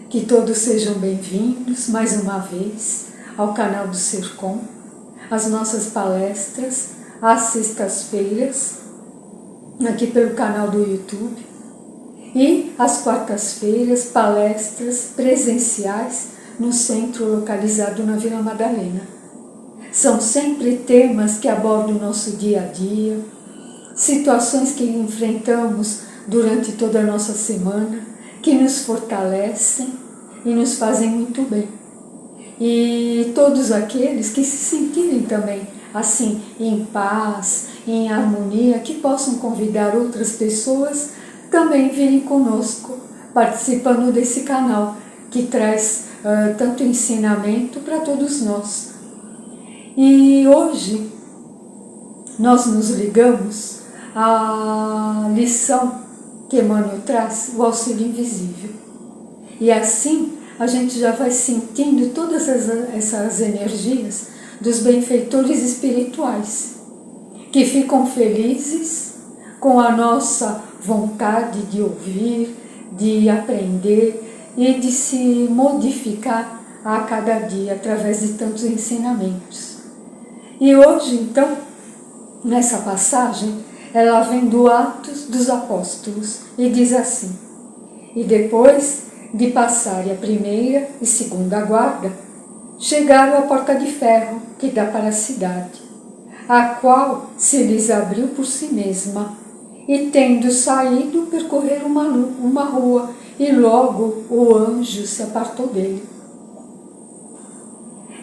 Que todos sejam bem-vindos mais uma vez ao canal do Sercom, as nossas palestras às sextas-feiras, aqui pelo canal do YouTube, e às quartas-feiras, palestras presenciais no centro localizado na Vila Madalena. São sempre temas que abordam o nosso dia a dia, situações que enfrentamos durante toda a nossa semana, que nos fortalecem e nos fazem muito bem. E todos aqueles que se sentirem também assim, em paz, em harmonia, que possam convidar outras pessoas também virem conosco, participando desse canal, que traz tanto ensinamento para todos nós. E hoje nós nos ligamos à lição que Emmanuel traz, o auxílio invisível. E assim a gente já vai sentindo todas essas energias dos benfeitores espirituais, que ficam felizes com a nossa vontade de ouvir, de aprender e de se modificar a cada dia através de tantos ensinamentos. E hoje, então, nessa passagem, ela vem do Atos dos Apóstolos e diz assim: e depois de passarem a primeira e segunda guarda, chegaram à porta de ferro que dá para a cidade, a qual se lhes abriu por si mesma, e tendo saído, percorreram uma rua, e logo o anjo se apartou dele.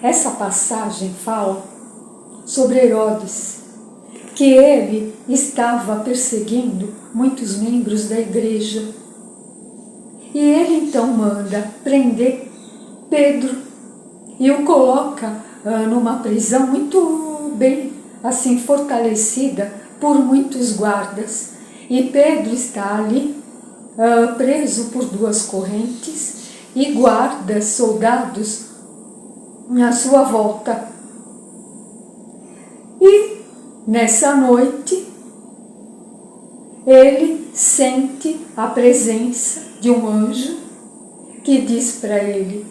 Essa passagem fala sobre Herodes, que ele estava perseguindo muitos membros da igreja. E ele então manda prender Pedro e o coloca numa prisão muito bem assim fortalecida por muitos guardas. E Pedro está ali preso por duas correntes e guardas, soldados à sua volta. E nessa noite ele sente a presença de um anjo que diz para ele: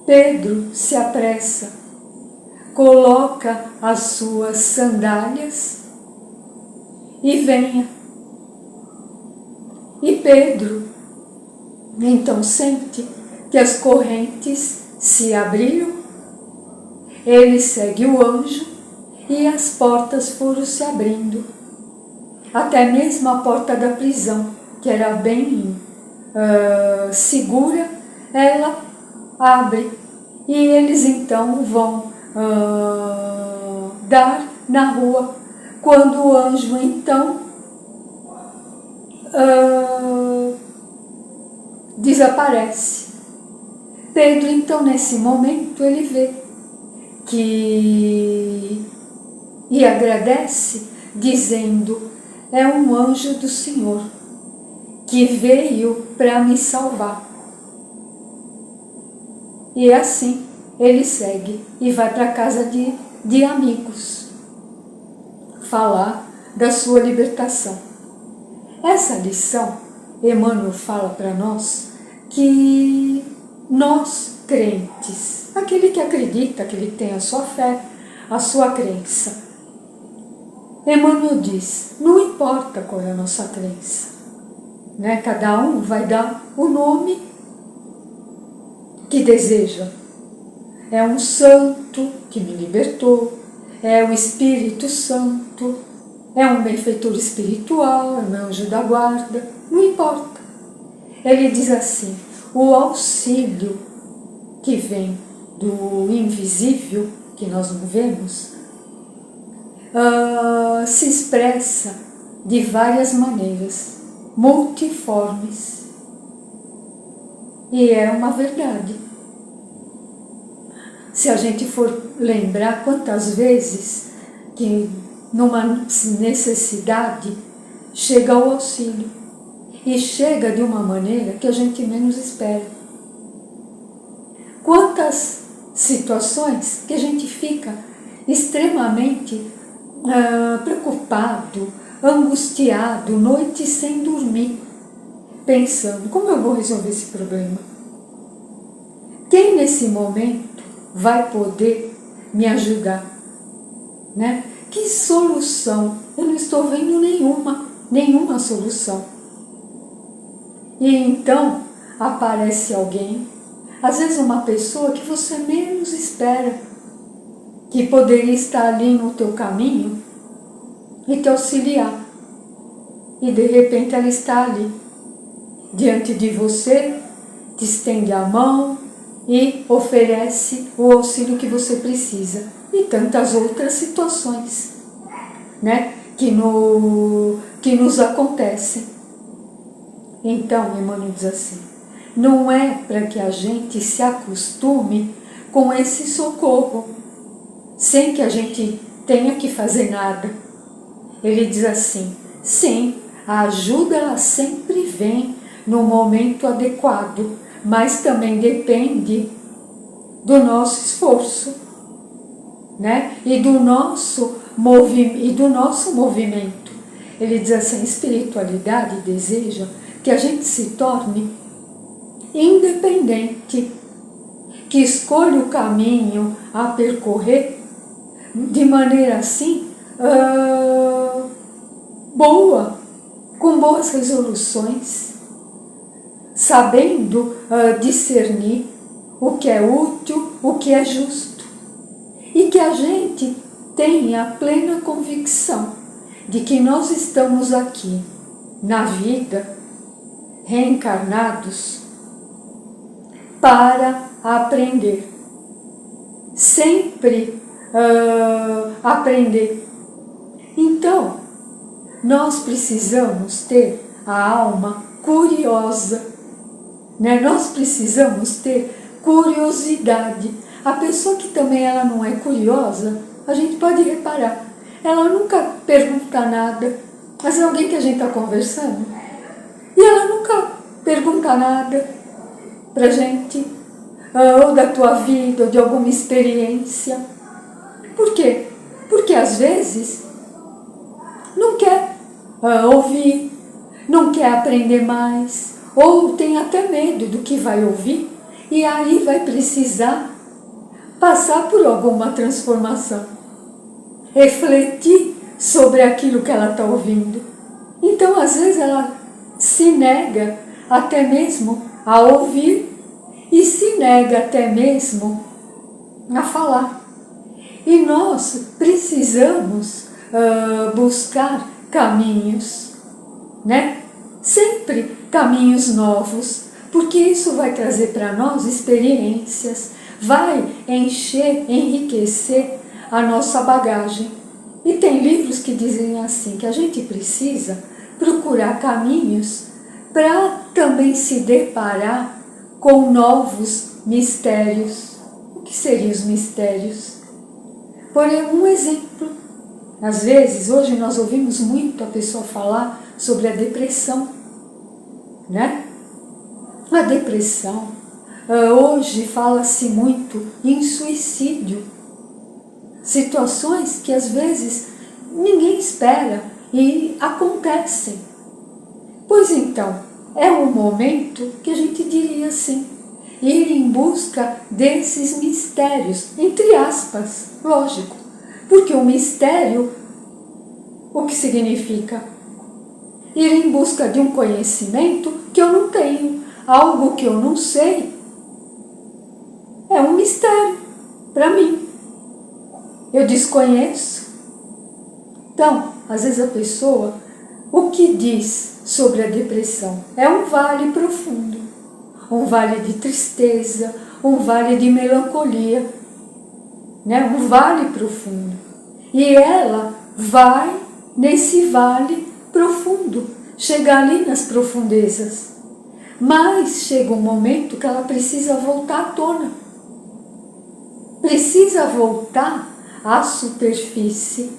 Pedro, se apressa, coloca as suas sandálias e venha. E Pedro então sente que as correntes se abriram, ele segue o anjo e as portas foram se abrindo, até mesmo a porta da prisão, que era bem segura, ela abre e eles então vão dar na rua, quando o anjo então desaparece. Pedro então nesse momento ele vê que e agradece dizendo: é um anjo do Senhor que veio para me salvar. E assim ele segue e vai para a casa de amigos falar da sua libertação. Essa lição, Emmanuel fala para nós que nós, crentes, aquele que acredita, aquele que tem a sua fé, a sua crença, Emmanuel diz: não importa qual é a nossa crença, né? Cada um vai dar o nome que deseja. É um santo que me libertou, é o Espírito Santo, é um benfeitor espiritual, é um anjo da guarda, não importa. Ele diz assim: o auxílio que vem do invisível, que nós não vemos, se expressa de várias maneiras, multiformes. E é uma verdade. Se a gente for lembrar quantas vezes que numa necessidade chega o auxílio, e chega de uma maneira que a gente menos espera. Quantas situações que a gente fica extremamente preocupado, angustiado, noites sem dormir, pensando: como eu vou resolver esse problema? quem nesse momento vai poder me ajudar, né? Que solução? Eu não estou vendo nenhuma solução. E então aparece alguém, às vezes uma pessoa que você menos espera, que poderia estar ali no teu caminho e te auxiliar. E de repente ela está ali, diante de você, te estende a mão e oferece o auxílio que você precisa. E tantas outras situações, né, que nos acontecem. Então, Emmanuel diz assim, não é para que a gente se acostume com esse socorro, sem que a gente tenha que fazer nada. Ele diz assim, sim, a ajuda ela sempre vem no momento adequado, mas também depende do nosso esforço, né? E do nosso movimento. Ele diz assim, a espiritualidade deseja que a gente se torne independente, que escolha o caminho a percorrer de maneira assim, boa, com boas resoluções, sabendo discernir o que é útil, o que é justo. E que a gente tenha plena convicção de que nós estamos aqui, na vida, reencarnados, para aprender. Sempre aprender. Então, nós precisamos ter a alma curiosa, né? Nós precisamos ter curiosidade. A pessoa que também ela não é curiosa, a gente pode reparar, ela nunca pergunta nada. Mas é alguém que a gente está conversando e ela nunca pergunta nada pra gente, ou da tua vida, ou de alguma experiência. Por quê? Porque às vezes não quer ouvir, não quer aprender mais, ou tem até medo do que vai ouvir, e aí vai precisar passar por alguma transformação, refletir sobre aquilo que ela está ouvindo. Então, às vezes, ela se nega até mesmo a ouvir e se nega até mesmo a falar. E nós precisamos buscar caminhos, né? Sempre caminhos novos, porque isso vai trazer para nós experiências, vai enriquecer a nossa bagagem. E tem livros que dizem assim, que a gente precisa procurar caminhos para também se deparar com novos mistérios. O que seriam os mistérios? Por um exemplo, às vezes, hoje nós ouvimos muito a pessoa falar sobre a depressão, né? A depressão, hoje fala-se muito em suicídio, situações que às vezes ninguém espera e acontecem. Pois então, é um momento que a gente diria assim, ir em busca desses mistérios, entre aspas, lógico, porque o mistério, o que significa? Ir em busca de um conhecimento que eu não tenho, algo que eu não sei, é um mistério para mim. Eu desconheço. Então, às vezes a pessoa, o que diz sobre a depressão? É um vale profundo, um vale de tristeza, um vale de melancolia, né? Um vale profundo. E ela vai nesse vale profundo, chegar ali nas profundezas. Mas chega um momento que ela precisa voltar à tona. Precisa voltar à superfície.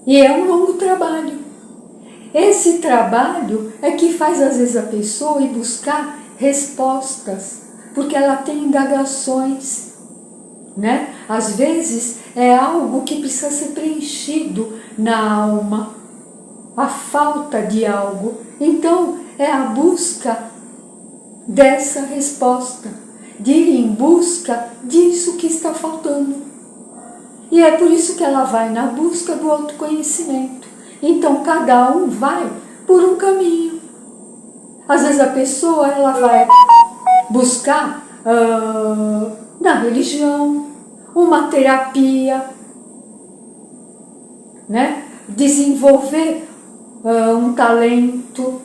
E é um longo trabalho. Esse trabalho é que faz às vezes a pessoa ir buscar respostas, porque ela tem indagações, né? Às vezes é algo que precisa ser preenchido na alma, a falta de algo. Então é a busca dessa resposta, de ir em busca disso que está faltando. E é por isso que ela vai na busca do autoconhecimento. Então cada um vai por um caminho. Às vezes a pessoa ela vai buscar na religião uma terapia, né? Desenvolver um talento,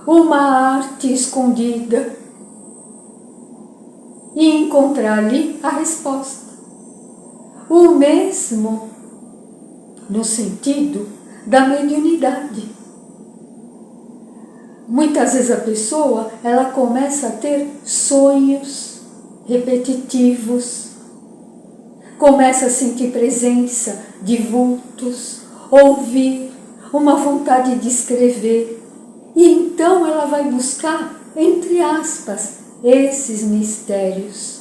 uma arte escondida e encontrar ali a resposta. O mesmo no sentido da mediunidade. Muitas vezes a pessoa ela começa a ter sonhos repetitivos, começa a sentir presença de vultos, ouvir, uma vontade de escrever. E então ela vai buscar, entre aspas, esses mistérios.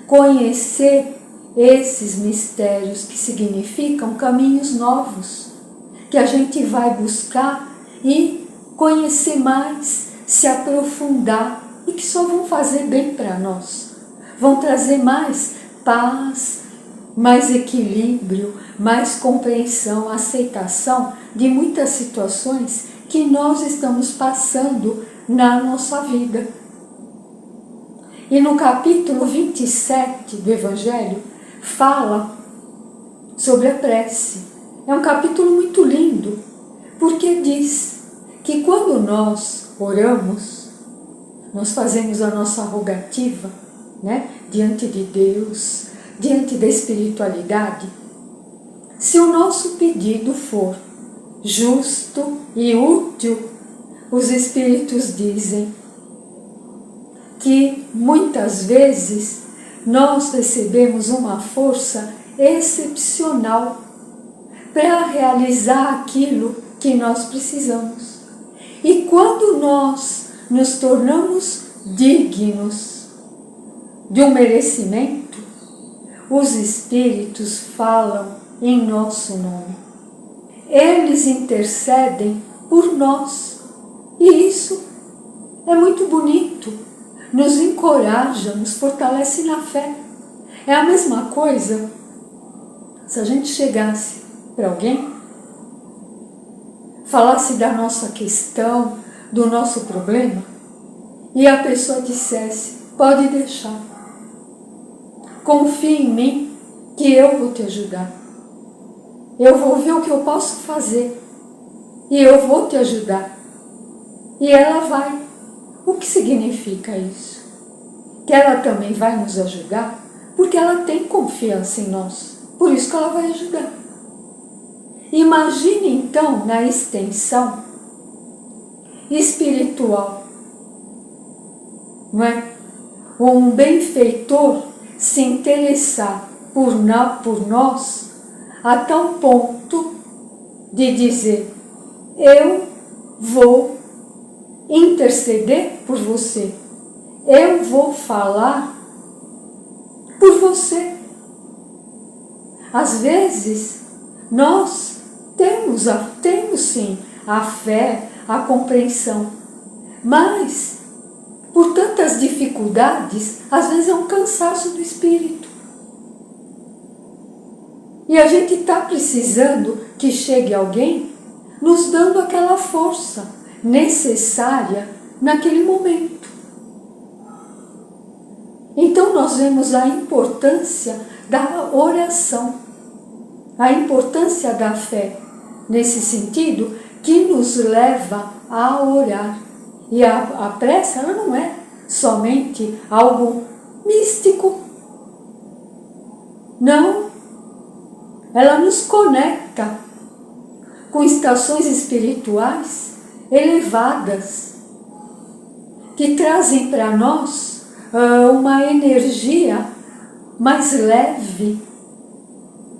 Conhecer esses mistérios que significam caminhos novos, que a gente vai buscar e conhecer mais, se aprofundar e que só vão fazer bem para nós. Vão trazer mais paz, mais equilíbrio, mais compreensão, aceitação de muitas situações que nós estamos passando na nossa vida. E no capítulo 27 do Evangelho fala sobre a prece. É um capítulo muito lindo, porque diz que quando nós oramos, nós fazemos a nossa rogativa, né, diante de Deus, diante da espiritualidade. Se o nosso pedido for justo e útil, os espíritos dizem que muitas vezes nós recebemos uma força excepcional para realizar aquilo que nós precisamos. E quando nós nos tornamos dignos de um merecimento, os espíritos falam em nosso nome. Eles intercedem por nós. E isso é muito bonito. Nos encoraja, nos fortalece na fé. É a mesma coisa se a gente chegasse para alguém, falasse da nossa questão, do nosso problema, e a pessoa dissesse: pode deixar, confie em mim que eu vou te ajudar. Eu vou ver o que eu posso fazer e eu vou te ajudar. E ela vai. O que significa isso? Que ela também vai nos ajudar porque ela tem confiança em nós. Por isso que ela vai ajudar. Imagine então na extensão espiritual, não é? Um benfeitor se interessar por nós a tal ponto de dizer: eu vou interceder por você, eu vou falar por você. Às vezes nós temos sim a fé, a compreensão, mas por tantas dificuldades, às vezes é um cansaço do espírito. E a gente está precisando que chegue alguém nos dando aquela força necessária naquele momento. Então nós vemos a importância da oração, a importância da fé, nesse sentido que nos leva a orar. E a prece, ela não é somente algo místico. Não. Ela nos conecta com estações espirituais elevadas, que trazem para nós uma energia mais leve,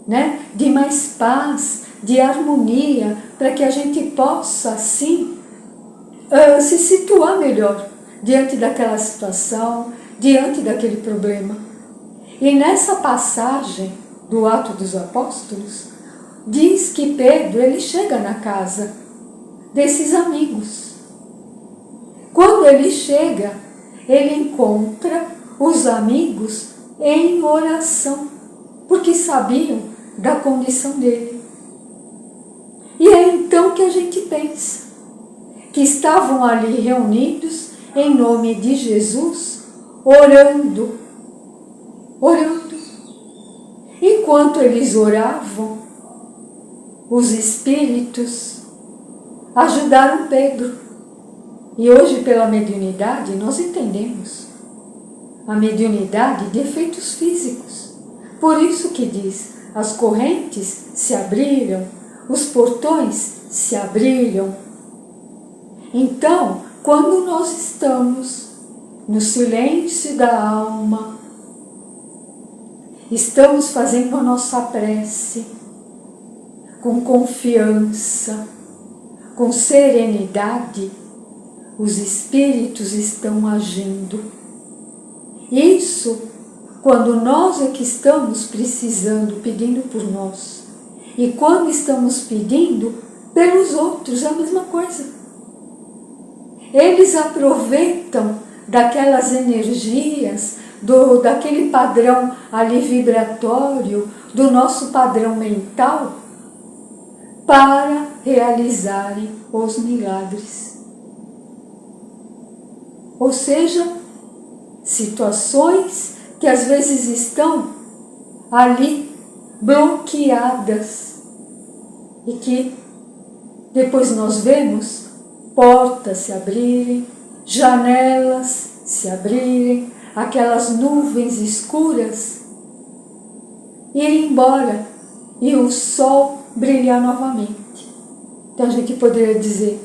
né? De mais paz, de harmonia, para que a gente possa, assim, se situar melhor diante daquela situação, diante daquele problema. E nessa passagem do Atos dos Apóstolos, diz que Pedro, ele chega na casa desses amigos. Quando ele chega, ele encontra os amigos em oração, porque sabiam da condição dele. E é então que a gente pensa que estavam ali reunidos em nome de Jesus, orando. Enquanto eles oravam, os espíritos ajudaram Pedro. E hoje, pela mediunidade, nós entendemos a mediunidade de efeitos físicos. Por isso que diz, as correntes se abriram, os portões se abriram. Então, quando nós estamos no silêncio da alma, estamos fazendo a nossa prece com confiança, com serenidade, os espíritos estão agindo. Isso quando nós é que estamos precisando, pedindo por nós. E quando estamos pedindo pelos outros, é a mesma coisa. Eles aproveitam daquelas energias, daquele padrão ali vibratório, do nosso padrão mental, para realizarem os milagres. Ou seja, situações que às vezes estão ali bloqueadas e que depois nós vemos portas se abrirem, janelas se abrirem, aquelas nuvens escuras ir embora e o sol brilhar novamente. Então a gente poderia dizer,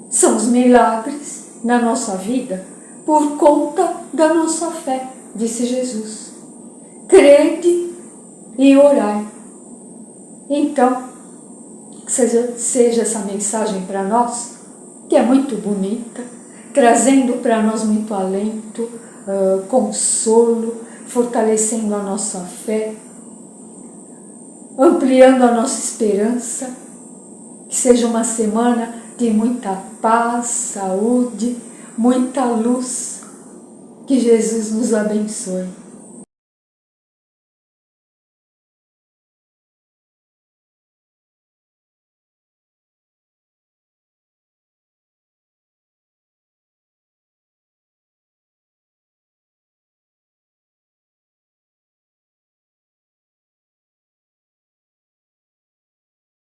são os milagres na nossa vida por conta da nossa fé, disse Jesus. Crede e orai. Então, que seja essa mensagem para nós, que é muito bonita, trazendo para nós muito alento, consolo, fortalecendo a nossa fé, ampliando a nossa esperança, que seja uma semana de muita paz, saúde, muita luz, que Jesus nos abençoe.